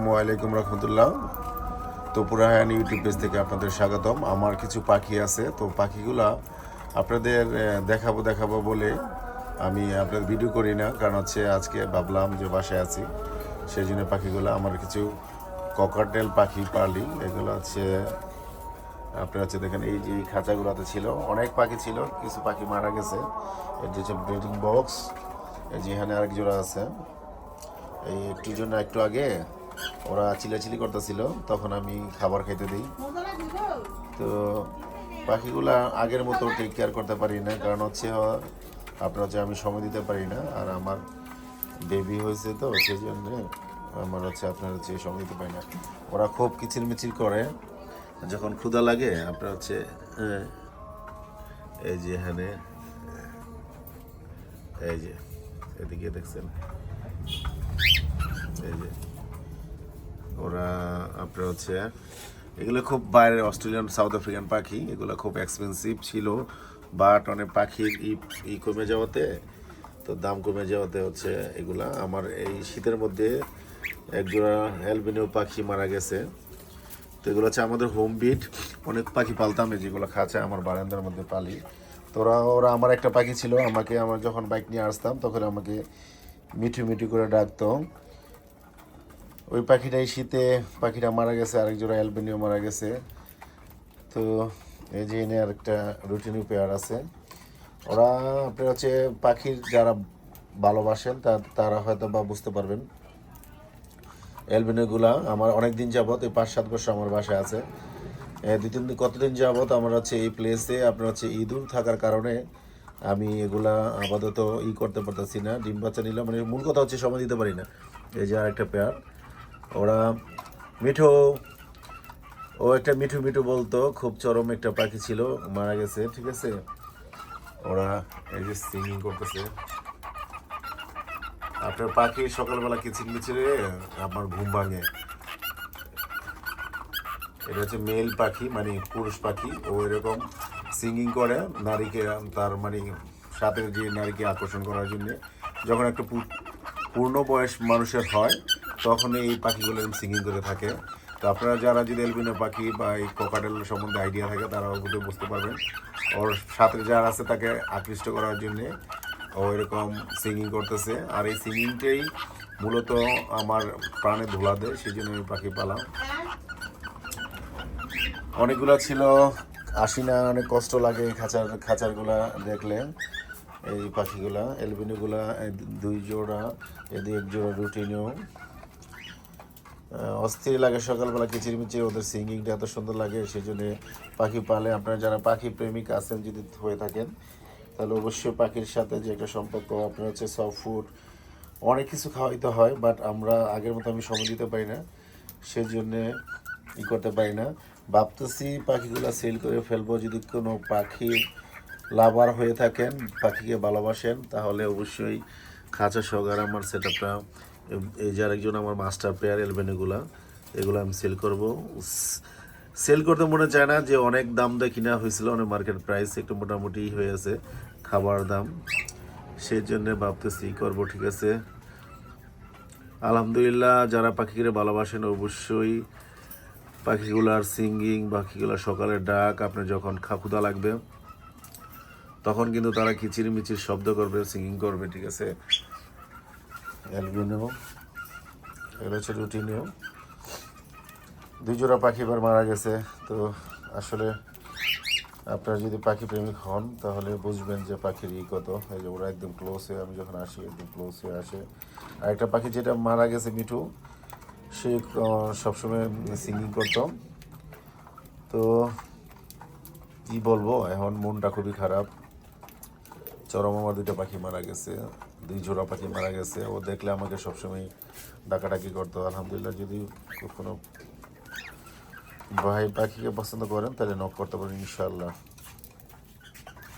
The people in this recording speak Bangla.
আসসালামাইকুম রহমতুল্লাহ। তো পুরাহান ইউটিউব পেজ থেকে আপনাদের স্বাগতম। আমার কিছু পাখি আছে, তো পাখিগুলা আপনাদের দেখাবো বলে আমি আপনাদের ভিডিও করি না, কারণ হচ্ছে আজকে ভাবলাম যে বাসায় আছি, সেই জন্য পাখিগুলো আমার কিছু ককাটেল পাখি পালি। এগুলো হচ্ছে আপনার হচ্ছে দেখেন, এই যে খাঁচাগুলোতে ছিল অনেক পাখি ছিল, কিছু পাখি মারা গেছে। এর যে ব্রিডিং বক্স, এই যে এখানে আরেক জোড়া আছে। এই একটু আগে ওরা চিলাচিলি করতেছিল, তখন আমি খাবার খাইতে দিই। তো পাখিগুলা আগের মতো টেক কেয়ার করতে পারি না, কারণ হচ্ছে আপনার হচ্ছে আমি সময় দিতে পারি না, আর আমার বেবি হয়েছে, তো সেই জন্য আমার হচ্ছে আপনার হচ্ছে সময় দিতে পারি না। ওরা খুব কিচিরমিচির করে যখন ক্ষুধা লাগে। আপনার হচ্ছে এই যে এখানে, এই যে এদিকে দেখছেন, এই যে ওরা আপনার হচ্ছে এগুলো খুব বাইরের অস্ট্রেলিয়ান সাউথ আফ্রিকান পাখি, এগুলো খুব এক্সপেন্সিভ ছিল, বাট অনেক পাখির কমে যাওয়াতে, তো দাম কমে যাওয়াতে হচ্ছে এগুলা আমার এই শীতের মধ্যে একজোড়া অ্যালবিনো পাখি মারা গেছে। তো এগুলো হচ্ছে আমাদের হোম বিট, অনেক পাখি পালতাম, যেগুলো খাঁচা আমার বারান্দার মধ্যে পালি। তো ওরা আমার একটা পাখি ছিল, আমার যখন বাইক নিয়ে আসতাম তখন আমাকে মিঠু মিঠু করে ডাকতো। ওই পাখিটাই শীতে পাখিটা মারা গেছে, আরেক জোড়া অ্যালবিনিও মারা গেছে। তো এই যে এনে আরেকটা রুটিনি পেয়ার আছে। ওরা আপনার হচ্ছে পাখির যারা ভালোবাসেন তারা হয়তো বা বুঝতে পারবেন। অ্যালবিনোগুলা আমার অনেক দিন যাবত, এই 5-7 বছর আমার বাসায় আছে। কতদিন যাবত আমার হচ্ছে এই প্লেসে আপনার হচ্ছে ইঁদুর থাকার কারণে আমি এগুলা আপাতত করতে পারতেছি না। ডিম বাচ্চা নিলাম, মানে মূল কথা হচ্ছে সময় দিতে পারি না। এই যে আরেকটা পেয়ার, ওরা মিঠু, ও একটা মিঠু মিঠু বলতো, খুব চরম একটা পাখি ছিল, মারা গেছে। ঠিক আছে, ওরা এই যে সিঙ্গিং করতেছে। আপনার পাখি সকালবেলা কিচিরমিচিরে আমার ঘুম ভাঙে। এটা হচ্ছে মেল পাখি, মানে পুরুষ পাখি। ও এরকম সিঙ্গিং করে নারীকে, তার মানে সাথে যে নারীকে আকর্ষণ করার জন্য। যখন একটা পূর্ণ বয়স মানুষের হয়, তখন এই পাখিগুলো এরকম সিঙ্গিং করে থাকে। তো আপনারা যারা যদি এলবিনো পাখি বা এই ককাটেল সম্বন্ধে আইডিয়া থাকে, তারা ওগুলো বুঝতে পারবেন। ওর সাথে যারা আছে তাকে আকৃষ্ট করার জন্যে ও এরকম সিঙ্গিং করতেছে, আর এই সিঙ্গিংটাই মূলত আমার প্রাণে ধোলা দেয়, সেই জন্য আমি পাখি পালাম। অনেকগুলো ছিল, আসি না, অনেক কষ্ট লাগে খাঁচারগুলা দেখলে। এই পাখিগুলা এলবিনোগুলা 2 জোড়া, এদিকে 1 জোড়া রুটিনও। অস্থির লাগে সকালবেলা কিচিরমিচির, ওদের সিঙ্গিংটা এত সুন্দর লাগে, সেই জন্য পাখি পালে। আপনারা যারা পাখি প্রেমিক আছেন যদি হয়ে থাকেন, তাহলে অবশ্যই পাখির সাথে যে একটা সম্পর্ক, আপনার হচ্ছে সফট ফুড অনেক কিছু খাওয়াইতে হয়, বাট আমরা আগের মতো আমি সময় দিতে পারি না, সেজন্যে করতে পারি না। ভাবতেছি পাখিগুলো সেল করে ফেলবো। যদি কোনো পাখি লাভার হয়ে থাকেন, পাখিকে ভালোবাসেন, তাহলে অবশ্যই খাঁচা সহকার আমার সেট আপটা, এই যে আরেকজন আমার মাস্টার পেয়ার এলবেনেগুলা, এগুলো আমি সেল করব। সেল করতে মনে চায় না, যে অনেক দাম দিয়ে কিনা হয়েছিল, অনেক মার্কেট প্রাইস একটু মোটামুটি হয়ে আছে খাবার দাম, সেই জন্যে ভাবতেছি করবো। ঠিক আছে, আলহামদুলিল্লাহ। যারা পাখিকে ভালোবাসেন অবশ্যই পাখিগুলার সিঙ্গিং, পাখিগুলার সকালের ডাক, আপনার যখন ক্ষুধা লাগবে তখন কিন্তু তারা কিচিরমিচির শব্দ করবে, সিঙ্গিং করবে। ঠিক আছে, অ্যালবিনো, এগুলো হচ্ছে রুটিনিও। 2 জোড়া পাখি এবার মারা গেছে। তো আসলে আপনারা যদি পাখি প্রেমিক হন, তাহলে বুঝবেন যে পাখির কত। এই যে ওরা একদম ক্লোজ হয়ে, আমি যখন আসি একদম ক্লোজ হয়ে আসে। আর একটা পাখি যেটা মারা গেছে মিঠু, সে সবসময় সিঙ্গিং করতো। তো কি বলবো, এখন মনটা খুবই খারাপ। চরম, আমার 2টা পাখি মারা গেছে, 2 জোড়া পাখি মারা গেছে। ও দেখলে আমাকে সবসময় ডাকাডাকি করতো। আলহামদুলিল্লাহ, যদি কোনো ভাই পাখিকে পছন্দ করেন তাহলে নক করতে পারেন ইনশাআল্লাহ।